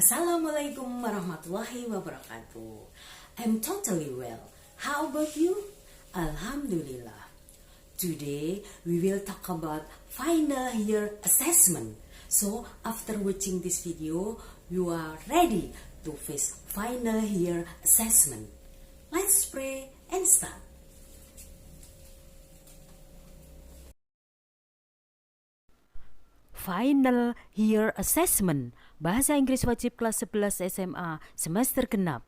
Assalamualaikum warahmatullahi wabarakatuh. I'm totally well. How about you? Alhamdulillah. Today we will talk about final year assessment. So after watching this video, you are ready to face final year assessment. Let's pray and start. Final Year Assessment, Bahasa Inggris Wajib kelas 11 SMA, semester genap.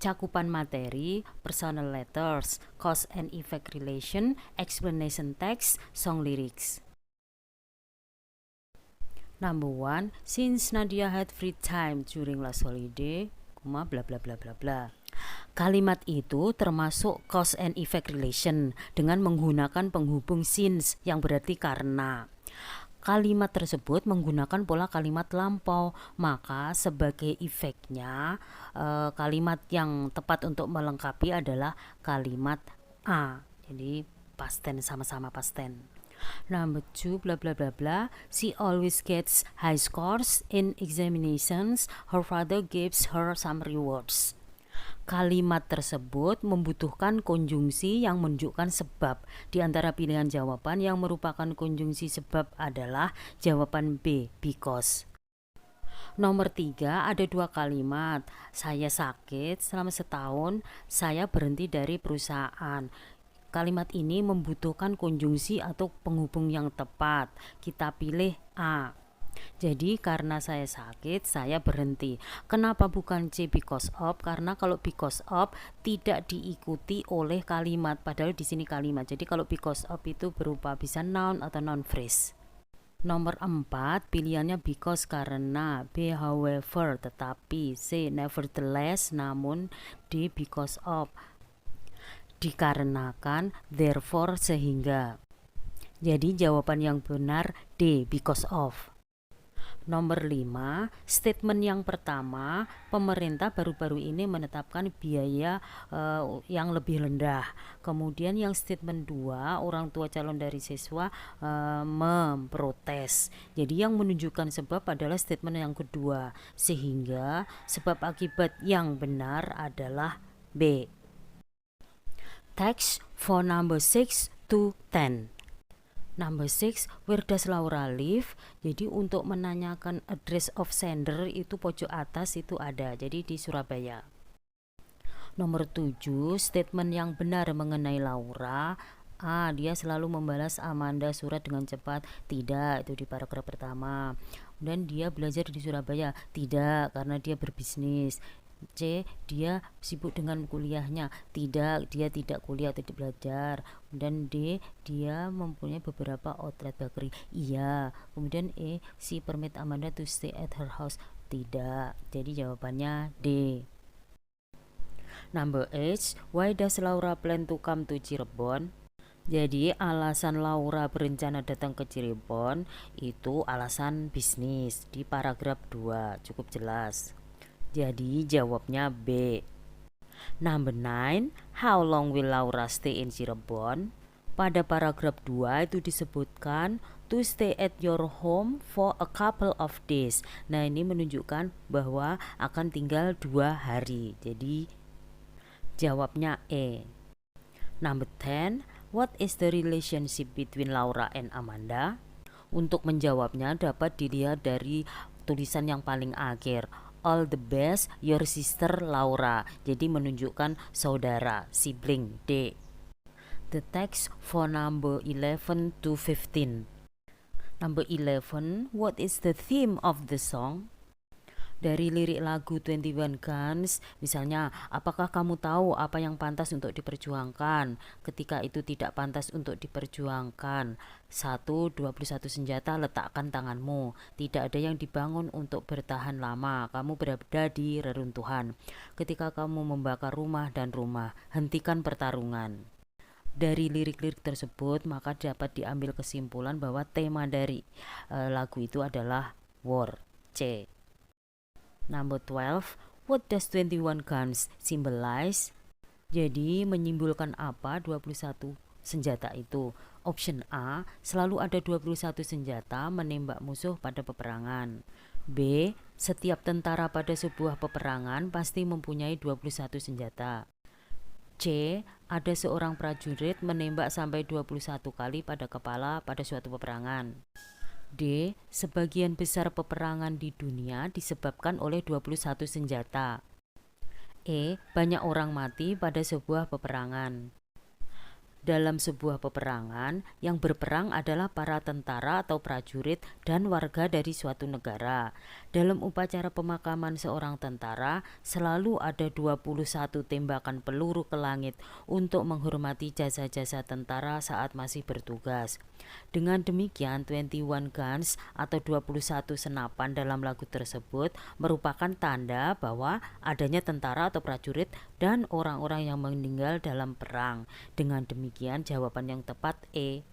Cakupan materi, personal letters, cause and effect relation, explanation text, song lyrics. Number 1, since Nadia had free time during last holiday, bla bla bla bla bla. Kalimat itu termasuk cause and effect relation dengan menggunakan penghubung since yang berarti karena. Kalimat tersebut menggunakan pola kalimat lampau, maka sebagai efeknya kalimat yang tepat untuk melengkapi adalah kalimat A. Jadi past tense, sama-sama past tense. Number 2, bla bla bla bla. She always gets high scores in examinations. Her father gives her some rewards. Kalimat tersebut membutuhkan konjungsi yang menunjukkan sebab. Di antara pilihan jawaban yang merupakan konjungsi sebab adalah jawaban B, because. Nomor 3, ada 2 kalimat. Saya sakit selama setahun, saya berhenti dari perusahaan. Kalimat ini membutuhkan konjungsi atau penghubung yang tepat. Kita pilih A. Jadi karena saya sakit, saya berhenti. Kenapa bukan C, because of? Karena kalau because of tidak diikuti oleh kalimat, padahal di sini kalimat. Jadi kalau because of itu berupa bisa noun atau noun phrase. Nomor 4, pilihannya because karena, B however tetapi, C nevertheless namun, D because of dikarenakan, therefore sehingga. Jadi jawaban yang benar D, because of. Nomor 5, statement yang pertama, pemerintah baru-baru ini menetapkan biaya yang lebih rendah. Kemudian yang statement 2, orang tua calon dari siswa memprotes. Jadi yang menunjukkan sebab adalah statement yang kedua, sehingga sebab akibat yang benar adalah B. Text for number 6 to 10. Number 6, where does Laura live? Jadi untuk menanyakan address of sender itu pojok atas itu ada, jadi di Surabaya. Nomor 7, statement yang benar mengenai Laura. A, dia selalu membalas Amanda surat dengan cepat. Tidak, itu di paragraf pertama. Dan dia belajar di Surabaya. Tidak, karena dia berbisnis. C, dia sibuk dengan kuliahnya. Tidak, dia tidak kuliah atau tidak belajar. Dan D, dia mempunyai beberapa outlet bakery. Iya. Kemudian E, she permit Amanda to stay at her house. Tidak. Jadi jawabannya D. Number 8, why does Laura plan to come to Cirebon? Jadi alasan Laura berencana datang ke Cirebon itu alasan bisnis. Di paragraf 2 cukup jelas. Jadi jawabnya B. Number 9, how long will Laura stay in Cirebon? Pada paragraf 2 itu disebutkan to stay at your home for a couple of days. Nah, ini menunjukkan bahwa akan tinggal 2 hari. Jadi jawabnya E. Number 10, what is the relationship between Laura and Amanda? Untuk menjawabnya dapat dilihat dari tulisan yang paling akhir. All the best, your sister Laura. Jadi menunjukkan saudara, sibling, D. The text for number 11 to 15. Number 11, what is the theme of the song? Dari lirik lagu 21 Guns, misalnya, apakah kamu tahu apa yang pantas untuk diperjuangkan ketika itu tidak pantas untuk diperjuangkan? 1. 21 senjata, letakkan tanganmu. Tidak ada yang dibangun untuk bertahan lama, kamu berada di reruntuhan. Ketika kamu membakar rumah dan rumah, hentikan pertarungan. Dari lirik-lirik tersebut maka dapat diambil kesimpulan bahwa tema dari lagu itu adalah war, C. Number 12, what does 21 guns symbolize? Jadi menyimbolkan apa 21 senjata itu? Option A, selalu ada 21 senjata menembak musuh pada peperangan. B. Setiap tentara pada sebuah peperangan pasti mempunyai 21 senjata. C. Ada seorang prajurit menembak sampai 21 kali pada kepala pada suatu peperangan. D. Sebagian besar peperangan di dunia disebabkan oleh 21 senjata. E. Banyak orang mati pada sebuah peperangan. Dalam sebuah peperangan, yang berperang adalah para tentara atau prajurit dan warga dari suatu negara. Dalam upacara pemakaman seorang tentara, selalu ada 21 tembakan peluru ke langit untuk menghormati jasa-jasa tentara saat masih bertugas. Dengan demikian, 21 guns atau 21 senapan dalam lagu tersebut merupakan tanda bahwa adanya tentara atau prajurit dan orang-orang yang meninggal dalam perang. Dengan demikian, jawaban yang tepat E.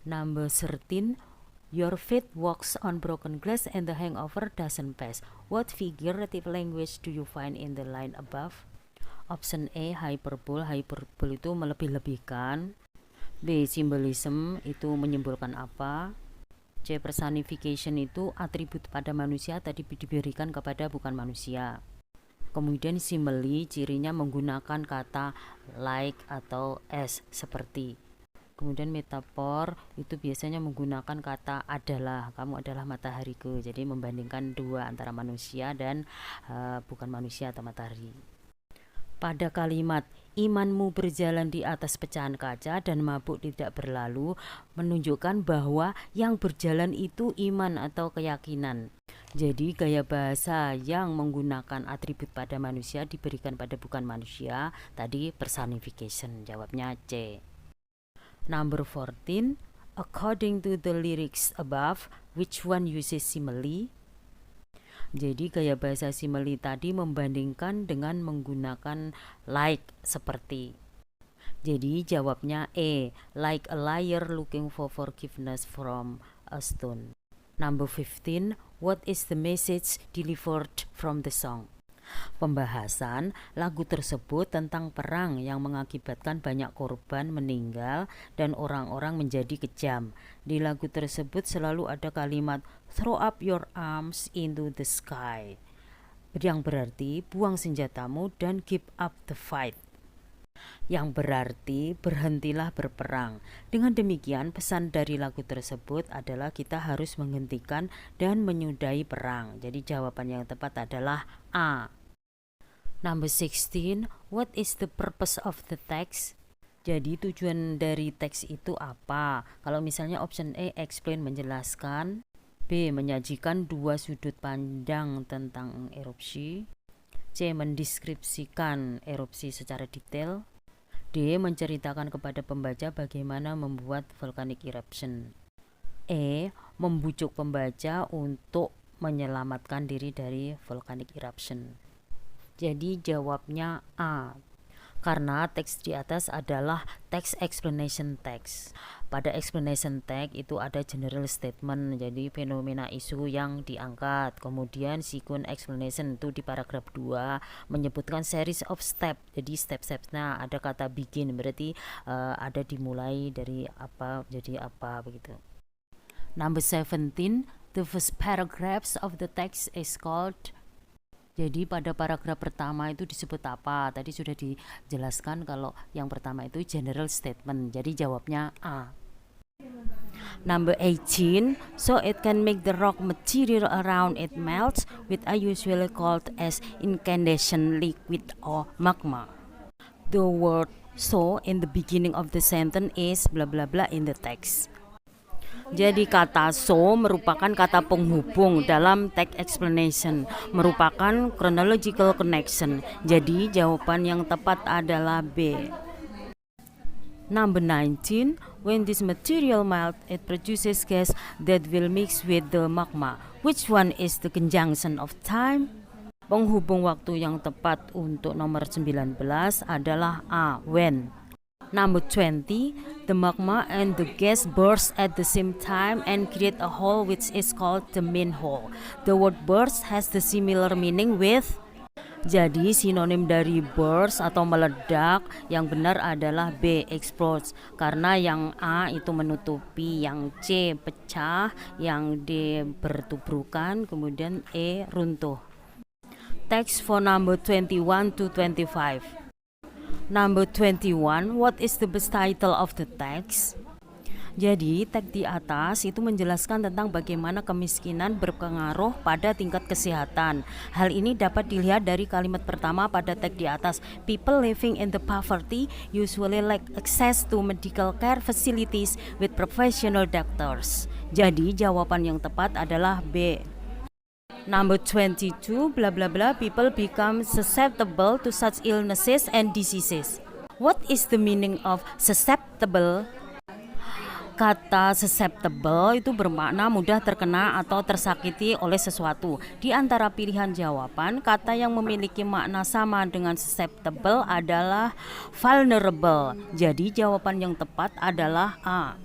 Number 13. Your feet walks on broken glass and the hangover doesn't pass. What figurative language do you find in the line above? Option A, hyperbole. Hyperbole itu melebih-lebihkan. B. Symbolism, itu menyimbolkan apa? C. Personification, itu atribut pada manusia tadi diberikan kepada bukan manusia. Kemudian simile, cirinya menggunakan kata like atau as, seperti. Kemudian metafor itu biasanya menggunakan kata adalah, kamu adalah matahariku. Jadi membandingkan dua, antara manusia dan bukan manusia atau matahari. Pada kalimat imanmu berjalan di atas pecahan kaca dan mabuk tidak berlalu, menunjukkan bahwa yang berjalan itu iman atau keyakinan. Jadi gaya bahasa yang menggunakan atribut pada manusia diberikan pada bukan manusia, tadi personification. Jawabnya C. Number 14. According to the lyrics above, which one uses simile? Jadi gaya bahasa simile tadi membandingkan dengan menggunakan like, seperti. Jadi jawabnya E. Like a liar looking for forgiveness from a stone. Number 15. What is the message delivered from the song? Pembahasan lagu tersebut tentang perang yang mengakibatkan banyak korban meninggal dan orang-orang menjadi kejam. Di lagu tersebut selalu ada kalimat throw up your arms into the sky, yang berarti buang senjatamu dan give up the fight, yang berarti berhentilah berperang. Dengan demikian, pesan dari lagu tersebut adalah kita harus menghentikan dan menyudahi perang. Jadi jawaban yang tepat adalah A. Number 16. What is the purpose of the text? Jadi tujuan dari teks itu apa? Kalau misalnya option A, explain, menjelaskan. B, menyajikan dua sudut pandang tentang erupsi. C, mendeskripsikan erupsi secara detail. D, menceritakan kepada pembaca bagaimana membuat volcanic eruption. E, membujuk pembaca untuk menyelamatkan diri dari volcanic eruption. Jadi jawabnya A. Karena teks di atas adalah text explanation text. Pada explanation text itu ada general statement, jadi fenomena isu yang diangkat. Kemudian sequence explanation itu di paragraf 2 menyebutkan series of step. Jadi step-stepnya ada kata begin, berarti ada dimulai dari apa jadi apa begitu. Number 17. The first paragraphs of the text is called. Jadi pada paragraf pertama itu disebut apa? Tadi sudah dijelaskan kalau yang pertama itu general statement. Jadi jawabnya A. Number 18. So it can make the rock material around it melts, which are usually called as incandescent liquid or magma. The word so in the beginning of the sentence is bla bla bla in the text. Jadi kata so merupakan kata penghubung dalam text explanation, merupakan chronological connection. Jadi jawaban yang tepat adalah B. Number 19. When this material melts, it produces gas that will mix with the magma. Which one is the conjunction of time? Penghubung waktu yang tepat untuk nomor 19 adalah A. When. Number 20. The magma and the gas burst at the same time and create a hole which is called the main hole. The word burst has the similar meaning with. Jadi sinonim dari burst atau meledak yang benar adalah B, explodes. Karena yang A itu menutupi, yang C pecah, yang D bertubrukan, kemudian E runtuh. Text for number 21 to 25. Number 21, what is the best title of the text? Jadi, teks di atas itu menjelaskan tentang bagaimana kemiskinan berpengaruh pada tingkat kesehatan. Hal ini dapat dilihat dari kalimat pertama pada teks di atas. People living in the poverty usually lack access to medical care facilities with professional doctors. Jadi, jawaban yang tepat adalah B. Number 22, bla bla bla, people become susceptible to such illnesses and diseases. What is the meaning of susceptible? Kata susceptible itu bermakna mudah terkena atau tersakiti oleh sesuatu. Di antara pilihan jawaban, kata yang memiliki makna sama dengan susceptible adalah vulnerable. Jadi jawaban yang tepat adalah A.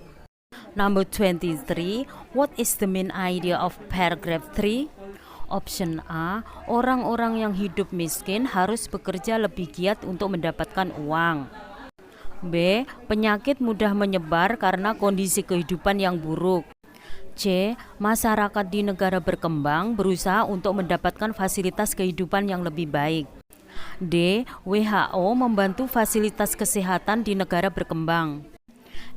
Number 23, what is the main idea of paragraph 3? Option A, orang-orang yang hidup miskin harus bekerja lebih giat untuk mendapatkan uang. B. Penyakit mudah menyebar karena kondisi kehidupan yang buruk. C. Masyarakat di negara berkembang berusaha untuk mendapatkan fasilitas kehidupan yang lebih baik. D. WHO membantu fasilitas kesehatan di negara berkembang.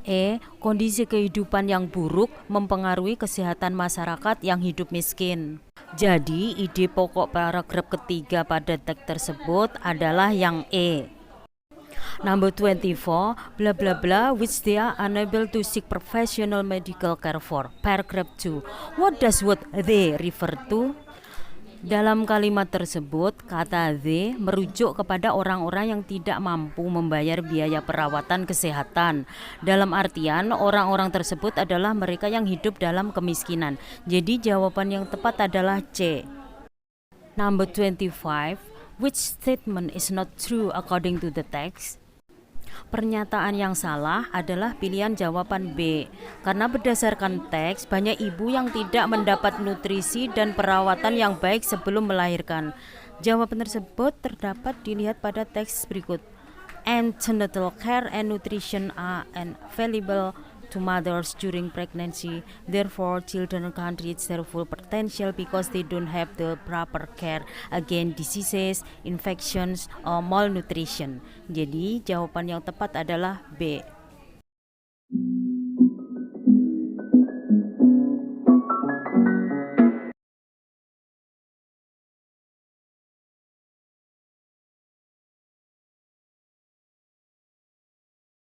E. Kondisi kehidupan yang buruk mempengaruhi kesehatan masyarakat yang hidup miskin. Jadi, ide pokok paragraf ketiga pada teks tersebut adalah yang E. Number 24, bla bla bla, which they are unable to seek professional medical care for. Paragraph 2. What does what they refer to? Dalam kalimat tersebut, kata they merujuk kepada orang-orang yang tidak mampu membayar biaya perawatan kesehatan. Dalam artian, orang-orang tersebut adalah mereka yang hidup dalam kemiskinan. Jadi jawaban yang tepat adalah C. Number 25, which statement is not true according to the text? Pernyataan yang salah adalah pilihan jawaban B. Karena berdasarkan teks, banyak ibu yang tidak mendapat nutrisi dan perawatan yang baik sebelum melahirkan. Jawaban tersebut terdapat dilihat pada teks berikut. Antenatal care and nutrition are invaluable to mothers during pregnancy. Therefore, children can't reach their full potential because they don't have the proper care against diseases, infections, or malnutrition. Jadi, jawaban yang tepat adalah B.